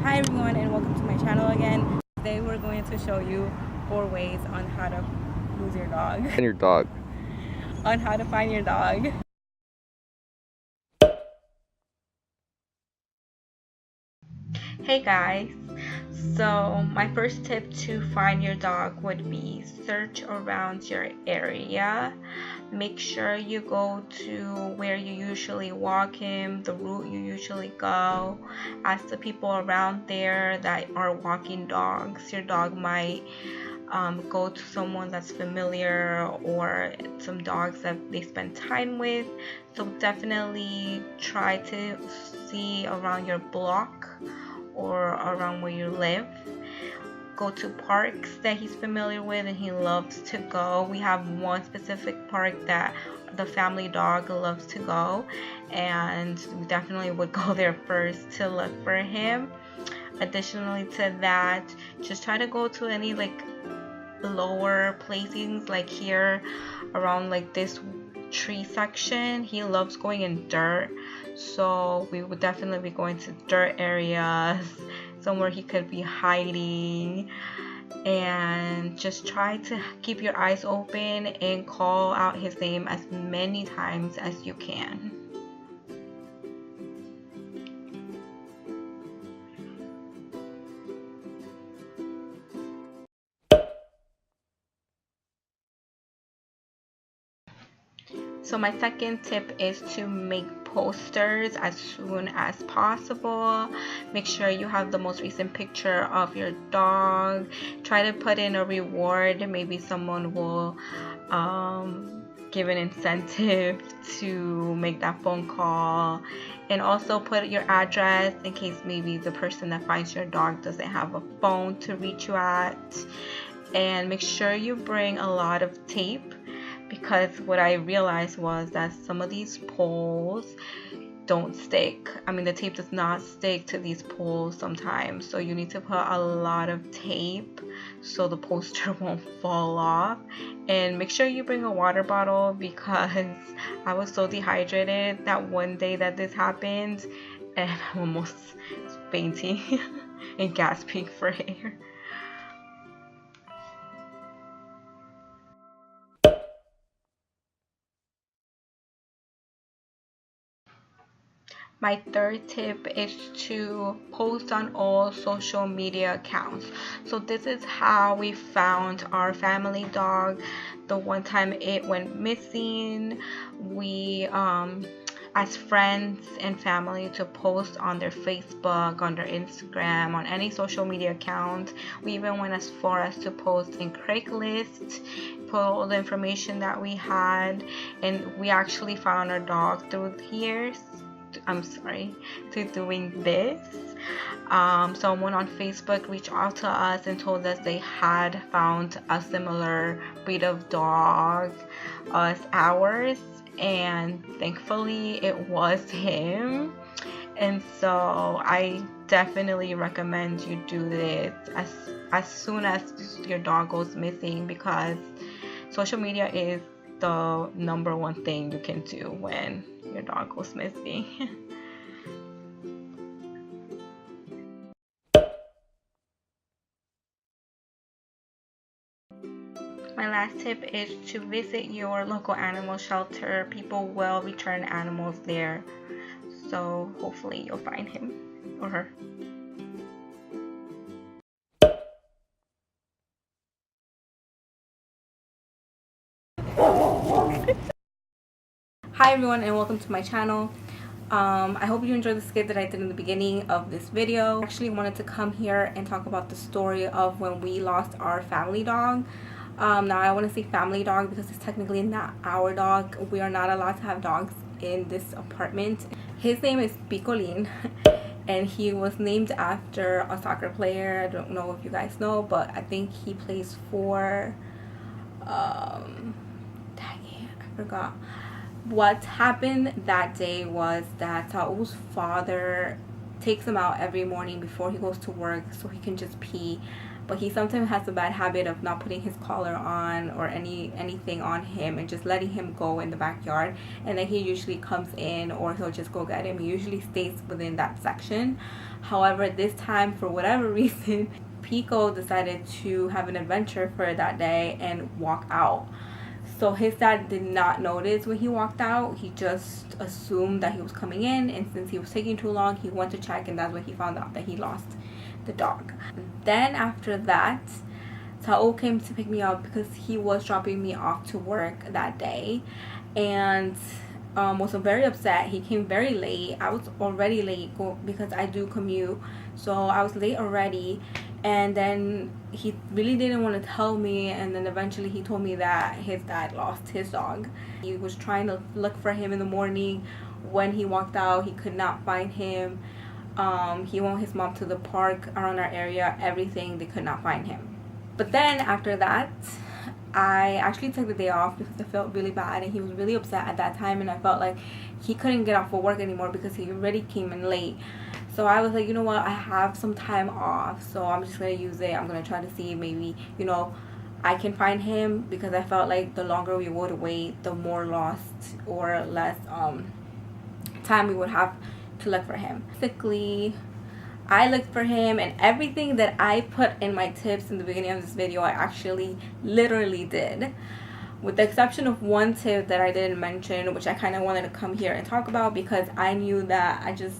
Hi everyone and welcome to my channel again. Today we're going to show you 4 ways on how to lose your dog. And your dog. On how to find your dog. Hey guys, so my first tip to find your dog would be search around your area. Make sure you go to where you usually walk him, the route you usually go. Ask the people around there that are walking dogs. Your dog might go to someone that's familiar or some dogs that they spend time with. So definitely try to see around your block or around where you live. Go to parks that he's familiar with and he loves to go. We have one specific park that the family dog loves to go, and we definitely would go there first to look for him. Additionally to that, just try to go to any like lower placings, like here around like this tree section. He loves going in dirt, so we would definitely be going to dirt areas, somewhere he could be hiding. And just try to keep your eyes open and call out his name as many times as you can. So my second tip is to make posters as soon as possible. Make sure you have the most recent picture of your dog. Try to put in a reward. Maybe someone will give an incentive to make that phone call. And also put your address in case maybe the person that finds your dog doesn't have a phone to reach you at. And make sure you bring a lot of tape, because what I realized was that some of these poles don't stick. I mean, the tape does not stick to these poles sometimes, so you need to put a lot of tape so the poster won't fall off. And make sure you bring a water bottle, because I was so dehydrated that one day that this happened and I'm almost fainting and gasping for air. My third tip is to post on all social media accounts. So this is how we found our family dog. The one time it went missing, we asked friends and family to post on their Facebook, on their Instagram, on any social media account. We even went as far as to post in Craigslist, put all the information that we had, and we actually found our dog through to doing this. Someone on Facebook reached out to us and told us they had found a similar breed of dog as ours, and thankfully it was him. And so I definitely recommend you do this as soon as your dog goes missing, because social media is the #1 thing you can do when your dog goes missing. My last tip is to visit your local animal shelter. People will return animals there, so hopefully you'll find him or her. Hi everyone and welcome to my channel. I hope you enjoyed the skit that I did in the beginning of this video. I actually wanted to come here and talk about the story of when we lost our family dog. Now I want to say family dog because it's technically not our dog. We are not allowed to have dogs in this apartment. His name is Picolin and he was named after a soccer player. I don't know if you guys know, but I think he plays for dang it, I forgot. What happened that day was that Saul's father takes him out every morning before he goes to work so he can just pee. But he sometimes has a bad habit of not putting his collar on or anything on him and just letting him go in the backyard. And then he usually comes in, or he'll just go get him. He usually stays within that section. However, this time, for whatever reason, Pico decided to have an adventure for that day and walk out. So his dad did not notice when he walked out. He just assumed that he was coming in, and since he was taking too long, he went to check, and that's when he found out that he lost the dog. Then after that, Saul came to pick me up because he was dropping me off to work that day, and was very upset. He came very late. I was already late because I do commute, so I was late already. And then he really didn't want to tell me, and then eventually he told me that his dad lost his dog. He was trying to look for him in the morning. When he walked out, he could not find him. He went with his mom to the park around our area, everything, they could not find him. But then after that, I actually took the day off because I felt really bad, and he was really upset at that time, and I felt like he couldn't get off of work anymore because he already came in late. So I was like, you know what, I have some time off, so I'm just going to use it. I'm going to try to see maybe, you know, I can find him, because I felt like the longer we would wait, the more lost or less time we would have to look for him. Basically, I looked for him, and everything that I put in my tips in the beginning of this video, I actually literally did. With the exception of one tip that I didn't mention, which I kind of wanted to come here and talk about because I knew that it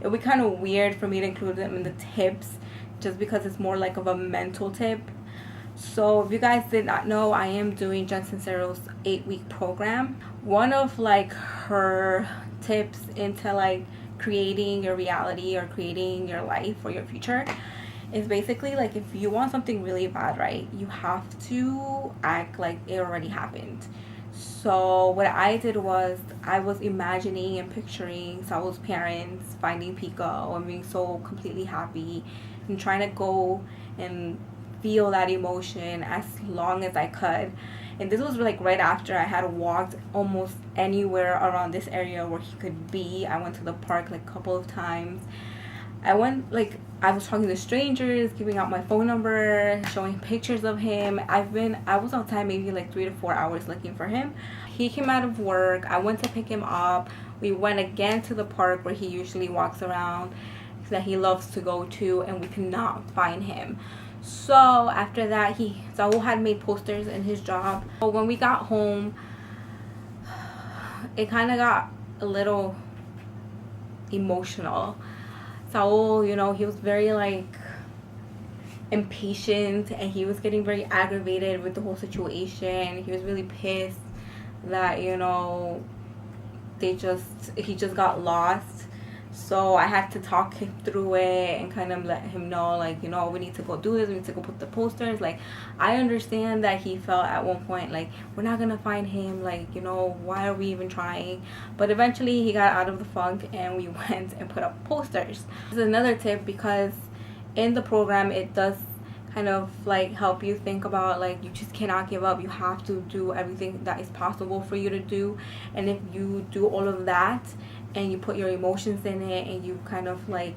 would be kind of weird for me to include them in the tips just because it's more like of a mental tip. So if you guys did not know, I am doing Jen Sincero's 8-week program. One of like her tips into like creating your reality or creating your life or your future is basically like, if you want something really bad, right, you have to act like it already happened. So what I did was I was imagining and picturing Saul's parents finding Pico and being so completely happy and trying to go and feel that emotion as long as I could. And this was like right after I had walked almost anywhere around this area where he could be. I went to the park like a couple of times. I was talking to strangers, giving out my phone number, showing pictures of him. I was outside maybe like 3 to 4 hours looking for him. He came out of work. I went to pick him up. We went again to the park where he usually walks around, that he loves to go to, and we could not find him. So after that, Saul had made posters in his job. But when we got home, it kind of got a little emotional. Saul, you know, he was very like impatient, and he was getting very aggravated with the whole situation. He was really pissed that, you know, he just got lost. So I had to talk him through it and kind of let him know, like, you know, we need to go do this, we need to go put the posters. Like, I understand that he felt at one point like, we're not gonna find him, like, you know, why are we even trying? But eventually he got out of the funk and we went and put up posters. This is another tip, because in the program it does kind of like help you think about, like, you just cannot give up. You have to do everything that is possible for you to do, and if you do all of that and you put your emotions in it, and you kind of like,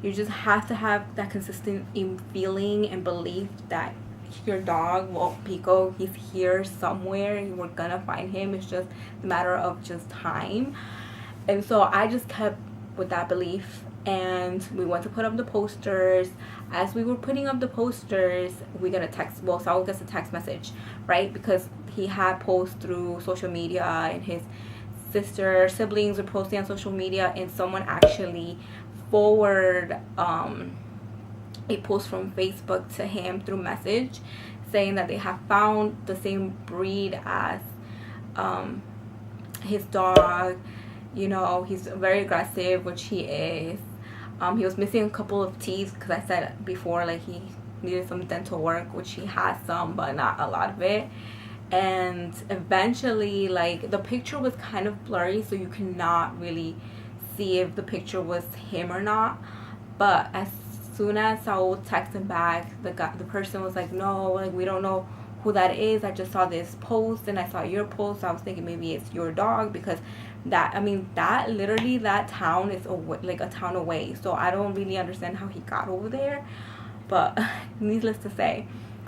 you just have to have that consistent feeling and belief that your dog, well, Pico, he's here somewhere, we're gonna find him. It's just a matter of just time. And so I just kept with that belief, and we went to put up the posters. As we were putting up the posters, we got a text, well, Saul gets a text message, right, because he had posts through social media, and his siblings were posting on social media, and someone actually forwarded a post from Facebook to him through message, saying that they have found the same breed as his dog. You know, he's very aggressive, which he is. He was missing a couple of teeth, because I said before, like, he needed some dental work, which he has some, but not a lot of it. And eventually, like, the picture was kind of blurry, so you cannot really see if the picture was him or not. But as soon as Saul texted back, the person was like, no, like, we don't know who that is. I just saw this post and I saw your post. So I was thinking maybe it's your dog, because that, I mean, that literally, that town is away, like a town away. So I don't really understand how he got over there, but needless to say,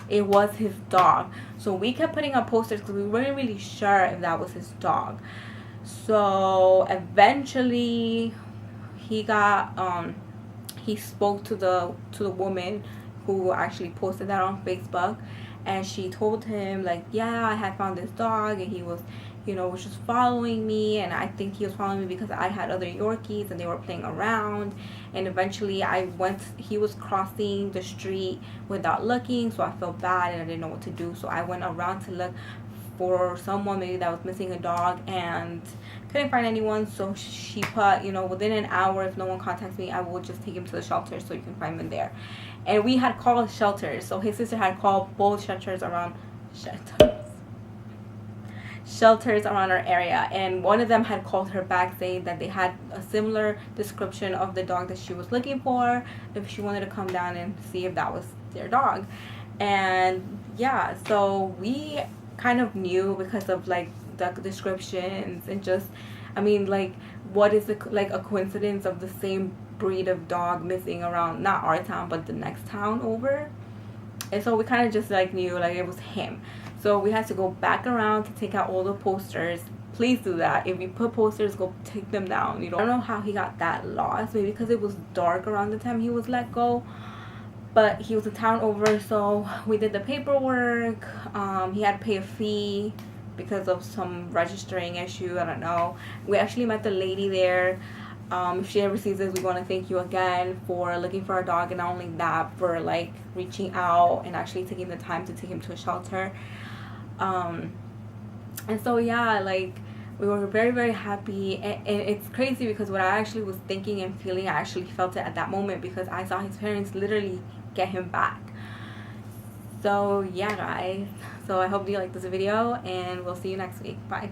it was his dog. So we kept putting up posters because we weren't really sure if that was his dog. So eventually he got he spoke to the woman who actually posted that on Facebook, and she told him like, yeah, I had found this dog, and he was, you know, was just following me, and I think he was following me because I had other Yorkies and they were playing around. And eventually he was crossing the street without looking, so I felt bad and I didn't know what to do. So I went around to look for someone maybe that was missing a dog, and couldn't find anyone. So she put, you know, within an hour, if no one contacts me, I will just take him to the shelter so you can find him there. And we had called shelters, so his sister had called both shelters around our area, and one of them had called her back saying that they had a similar description of the dog that she was looking for, if she wanted to come down and see if that was their dog. And yeah, so we kind of knew because of like the descriptions, and just, I mean, like, what is like a coincidence of the same breed of dog missing around, not our town but the next town over. And so we kind of just like knew like it was him. So we had to go back around to take out all the posters. Please do that. If you put posters, go take them down. You know, I don't know how he got that lost. Maybe because it was dark around the time he was let go. But he was a town over, so we did the paperwork. He had to pay a fee because of some registering issue. I don't know. We actually met the lady there. If she ever sees this, we want to thank you again for looking for our dog, and not only that, for like reaching out and actually taking the time to take him to a shelter. And so yeah, like, we were very, very happy. And it's crazy because what I actually was thinking and feeling, I actually felt it at that moment, because I saw his parents literally get him back. So yeah, guys, so I hope you like this video, and we'll see you next week. Bye.